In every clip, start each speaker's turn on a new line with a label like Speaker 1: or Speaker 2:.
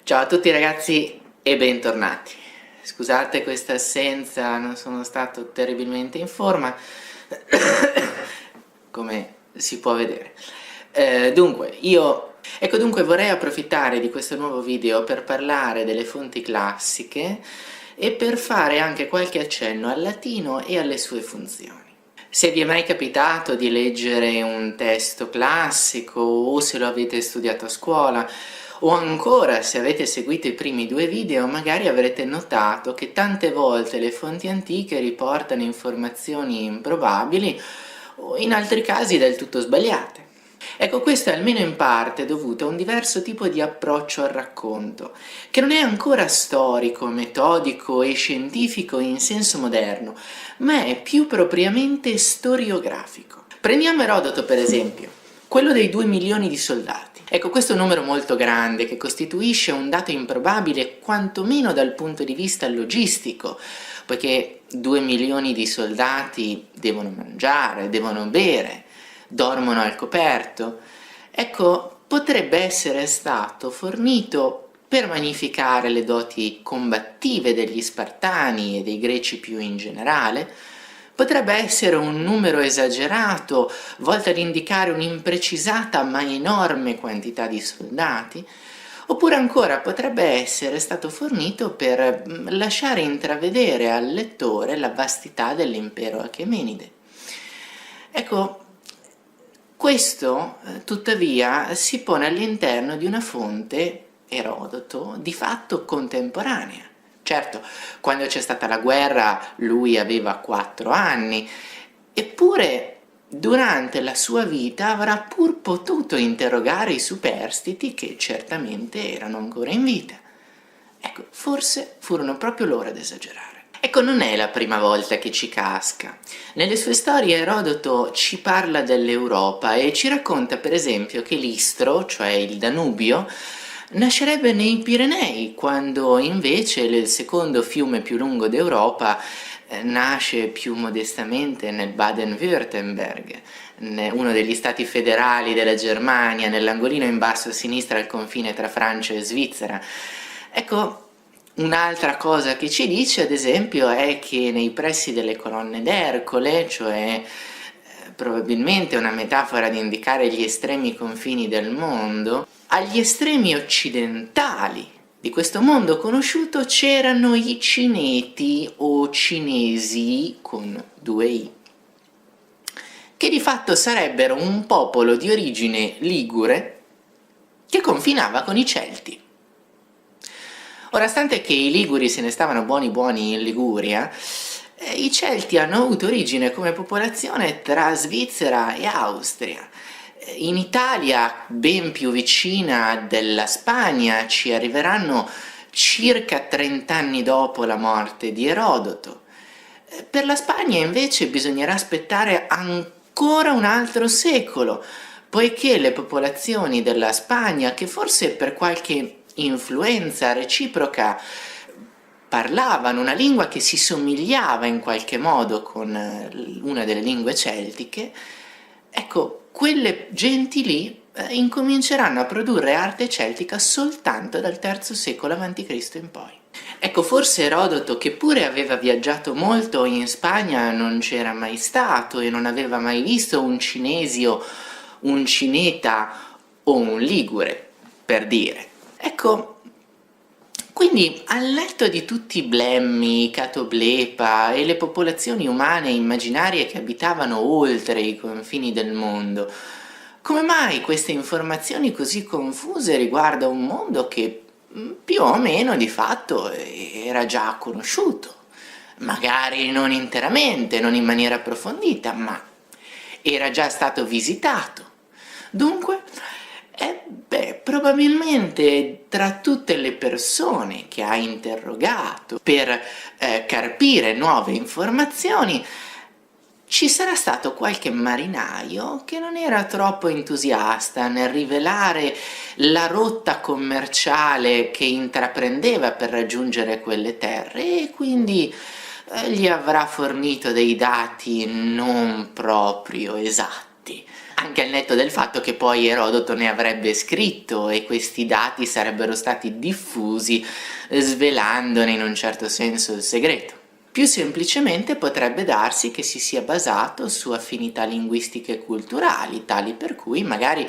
Speaker 1: Ciao a tutti ragazzi e bentornati. Scusate questa assenza, non sono stato terribilmente in forma, come si può vedere. Dunque vorrei approfittare di questo nuovo video per parlare delle fonti classiche e per fare anche qualche accenno al latino e alle sue funzioni. Se vi è mai capitato di leggere un testo classico o se lo avete studiato a scuola, o ancora se avete seguito i primi due video, magari avrete notato che tante volte le fonti antiche riportano informazioni improbabili o in altri casi del tutto sbagliate. Ecco, questo è almeno in parte dovuto a un diverso tipo di approccio al racconto, che non è ancora storico, metodico e scientifico in senso moderno, ma è più propriamente storiografico. Prendiamo Erodoto per esempio, quello dei 2 milioni di soldati. Ecco, questo è un numero molto grande che costituisce un dato improbabile quantomeno dal punto di vista logistico, poiché 2 milioni di soldati devono mangiare, devono bere, dormono al coperto. Ecco, potrebbe essere stato fornito per magnificare le doti combattive degli Spartani e dei Greci più in generale. Potrebbe essere un numero esagerato, volto ad indicare un'imprecisata ma enorme quantità di soldati, oppure ancora potrebbe essere stato fornito per lasciare intravedere al lettore la vastità dell'impero achemenide. Ecco, questo tuttavia si pone all'interno di una fonte, Erodoto, di fatto contemporanea. Certo, quando c'è stata la guerra lui aveva 4 anni, eppure durante la sua vita avrà pur potuto interrogare i superstiti che certamente erano ancora in vita. Ecco, forse furono proprio loro ad esagerare. Ecco, non è la prima volta che ci casca. Nelle sue storie Erodoto ci parla dell'Europa e ci racconta per esempio che l'Istro, cioè il Danubio, nascerebbe nei Pirenei, quando invece il secondo fiume più lungo d'Europa nasce più modestamente nel Baden-Württemberg, uno degli stati federali della Germania, nell'angolino in basso a sinistra al confine tra Francia e Svizzera. Ecco, un'altra cosa che ci dice, ad esempio, è che nei pressi delle colonne d'Ercole, cioè probabilmente una metafora di indicare gli estremi confini del mondo, agli estremi occidentali di questo mondo conosciuto c'erano i Cineti o Cinesi con 2 i, che di fatto sarebbero un popolo di origine ligure che confinava con i Celti. Ora, stante che i Liguri se ne stavano buoni in Liguria, i Celti hanno avuto origine come popolazione tra Svizzera e Austria. In Italia, ben più vicina della Spagna, ci arriveranno circa 30 anni dopo la morte di Erodoto. Per la Spagna invece bisognerà aspettare ancora un altro secolo, poiché le popolazioni della Spagna, che forse per qualche influenza reciproca parlavano una lingua che si somigliava in qualche modo con una delle lingue celtiche, ecco, quelle genti lì incominceranno a produrre arte celtica soltanto dal III secolo a.C. in poi. Ecco, forse Erodoto, che pure aveva viaggiato molto in Spagna, non c'era mai stato e non aveva mai visto un cinesio, un cineta o un ligure, per dire. Ecco, quindi al netto di tutti i blemmi, i catoblepa e le popolazioni umane e immaginarie che abitavano oltre i confini del mondo, come mai queste informazioni così confuse riguardo un mondo che più o meno di fatto era già conosciuto? Magari non interamente, non in maniera approfondita, ma era già stato visitato. Dunque, probabilmente tra tutte le persone che ha interrogato per carpire nuove informazioni, ci sarà stato qualche marinaio che non era troppo entusiasta nel rivelare la rotta commerciale che intraprendeva per raggiungere quelle terre e quindi gli avrà fornito dei dati non proprio esatti. anche al netto del fatto che poi Erodoto ne avrebbe scritto e questi dati sarebbero stati diffusi svelandone in un certo senso il segreto. Più semplicemente potrebbe darsi che si sia basato su affinità linguistiche e culturali, tali per cui magari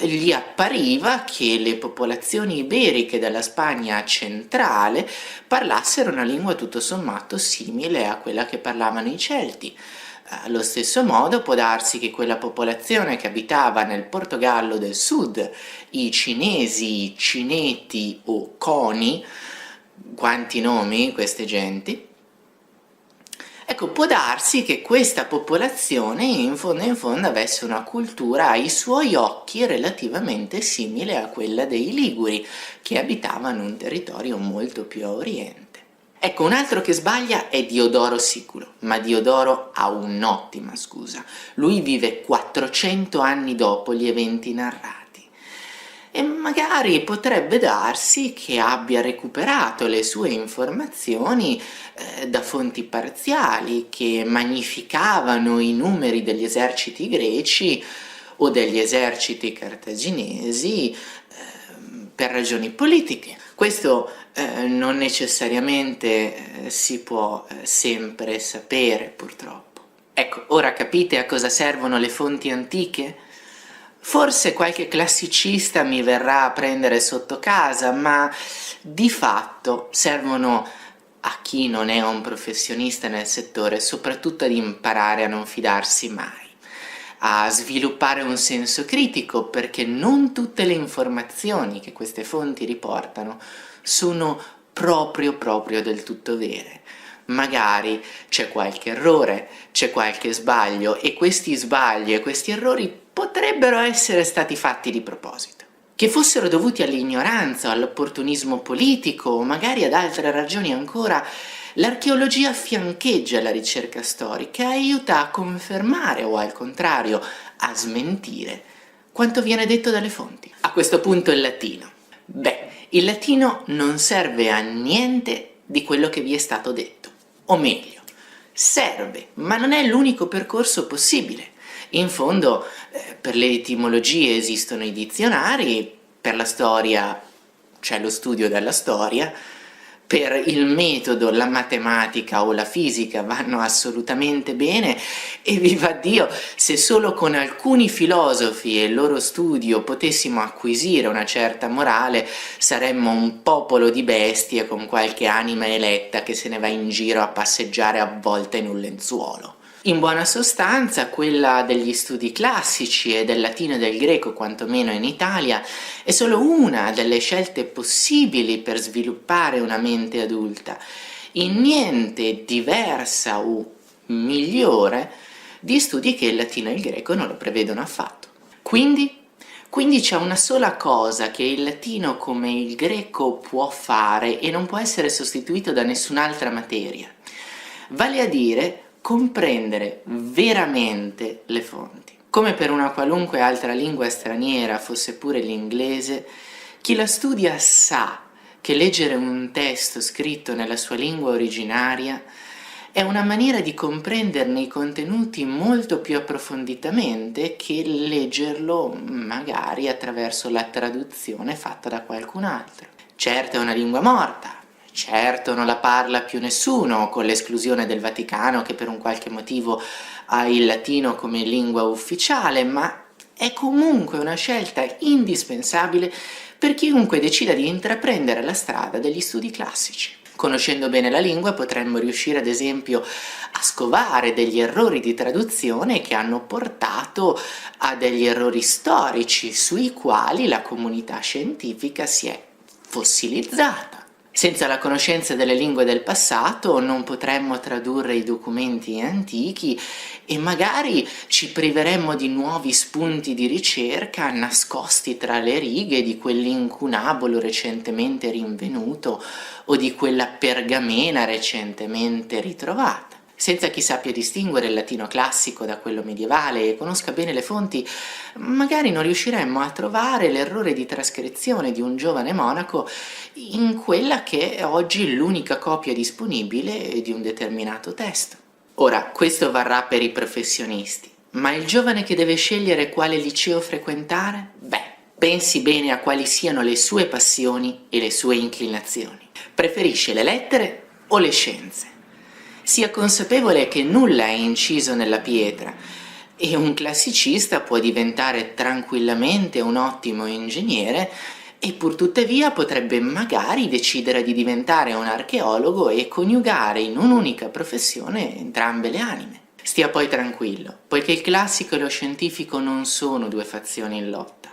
Speaker 1: gli appariva che le popolazioni iberiche della Spagna centrale parlassero una lingua tutto sommato simile a quella che parlavano i Celti. Allo stesso modo può darsi che quella popolazione che abitava nel Portogallo del Sud, i cinesi, cineti o coni, quanti nomi queste genti, ecco, può darsi che questa popolazione in fondo avesse una cultura ai suoi occhi relativamente simile a quella dei Liguri, che abitavano un territorio molto più a oriente. Ecco, un altro che sbaglia è Diodoro Siculo, ma Diodoro ha un'ottima scusa. Lui vive 400 anni dopo gli eventi narrati. E magari potrebbe darsi che abbia recuperato le sue informazioni da fonti parziali che magnificavano i numeri degli eserciti greci o degli eserciti cartaginesi per ragioni politiche. Questo non necessariamente si può sempre sapere, purtroppo. Ecco, ora capite a cosa servono le fonti antiche? Forse qualche classicista mi verrà a prendere sotto casa, ma di fatto servono a chi non è un professionista nel settore, soprattutto ad imparare a non fidarsi mai, a sviluppare un senso critico, perché non tutte le informazioni che queste fonti riportano sono proprio del tutto vere. Magari c'è qualche errore, c'è qualche sbaglio, e questi sbagli e questi errori potrebbero essere stati fatti di proposito. Che fossero dovuti all'ignoranza o all'opportunismo politico o magari ad altre ragioni ancora, l'archeologia fiancheggia la ricerca storica e aiuta a confermare o al contrario a smentire quanto viene detto dalle fonti. A questo punto il latino. Beh, il latino non serve a niente di quello che vi è stato detto, o meglio, serve, ma non è l'unico percorso possibile. In fondo, per le etimologie esistono i dizionari, per la storia c'è lo studio della storia, per il metodo la matematica o la fisica vanno assolutamente bene, e viva Dio, se solo con alcuni filosofi e il loro studio potessimo acquisire una certa morale, saremmo un popolo di bestie con qualche anima eletta che se ne va in giro a passeggiare avvolta in un lenzuolo. In buona sostanza, quella degli studi classici e del latino e del greco, quantomeno in Italia, è solo una delle scelte possibili per sviluppare una mente adulta, in niente diversa o migliore di studi che il latino e il greco non lo prevedono affatto. Quindi c'è una sola cosa che il latino come il greco può fare e non può essere sostituito da nessun'altra materia, vale a dire comprendere veramente le fonti. Come per una qualunque altra lingua straniera, fosse pure l'inglese, chi la studia sa che leggere un testo scritto nella sua lingua originaria è una maniera di comprenderne i contenuti molto più approfonditamente che leggerlo magari attraverso la traduzione fatta da qualcun altro. Certo è una lingua morta, certo non la parla più nessuno, con l'esclusione del Vaticano che per un qualche motivo ha il latino come lingua ufficiale, ma è comunque una scelta indispensabile per chiunque decida di intraprendere la strada degli studi classici. Conoscendo bene la lingua potremmo riuscire ad esempio a scovare degli errori di traduzione che hanno portato a degli errori storici sui quali la comunità scientifica si è fossilizzata. Senza la conoscenza delle lingue del passato non potremmo tradurre i documenti antichi e magari ci priveremmo di nuovi spunti di ricerca nascosti tra le righe di quell'incunabolo recentemente rinvenuto o di quella pergamena recentemente ritrovata. Senza chi sappia distinguere il latino classico da quello medievale e conosca bene le fonti, magari non riusciremmo a trovare l'errore di trascrizione di un giovane monaco in quella che è oggi l'unica copia disponibile di un determinato testo. Ora, questo varrà per i professionisti, Ma il giovane che deve scegliere quale liceo frequentare? Beh, pensi bene a quali siano le sue passioni e le sue inclinazioni. Preferisce le lettere o le scienze? Sia consapevole che nulla è inciso nella pietra e un classicista può diventare tranquillamente un ottimo ingegnere e pur tuttavia potrebbe magari decidere di diventare un archeologo e coniugare in un'unica professione entrambe le anime. Stia poi tranquillo, poiché il classico e lo scientifico non sono due fazioni in lotta,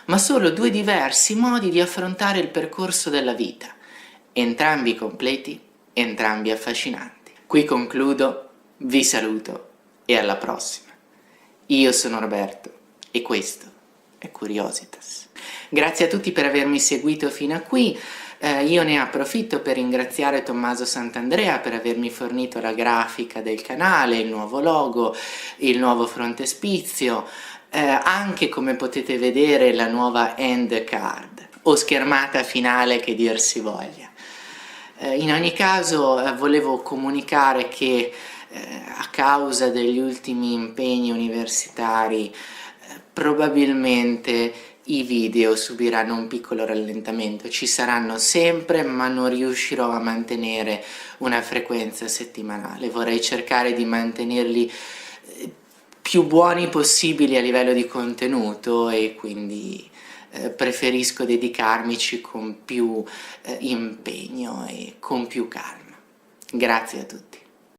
Speaker 1: ma solo due diversi modi di affrontare il percorso della vita, entrambi completi, entrambi affascinanti. Qui concludo, vi saluto e alla prossima. Io sono Roberto e questo è Curiositas. Grazie a tutti per avermi seguito fino a qui. Io ne approfitto per ringraziare Tommaso Sant'Andrea per avermi fornito la grafica del canale, il nuovo logo, il nuovo frontespizio, anche come potete vedere la nuova end card o schermata finale che dir si voglia. In ogni caso volevo comunicare che a causa degli ultimi impegni universitari probabilmente i video subiranno un piccolo rallentamento, ci saranno sempre, ma non riuscirò a mantenere una frequenza settimanale. Vorrei cercare di mantenerli più buoni possibili a livello di contenuto e quindi preferisco dedicarmici con più impegno e con più calma. Grazie a tutti.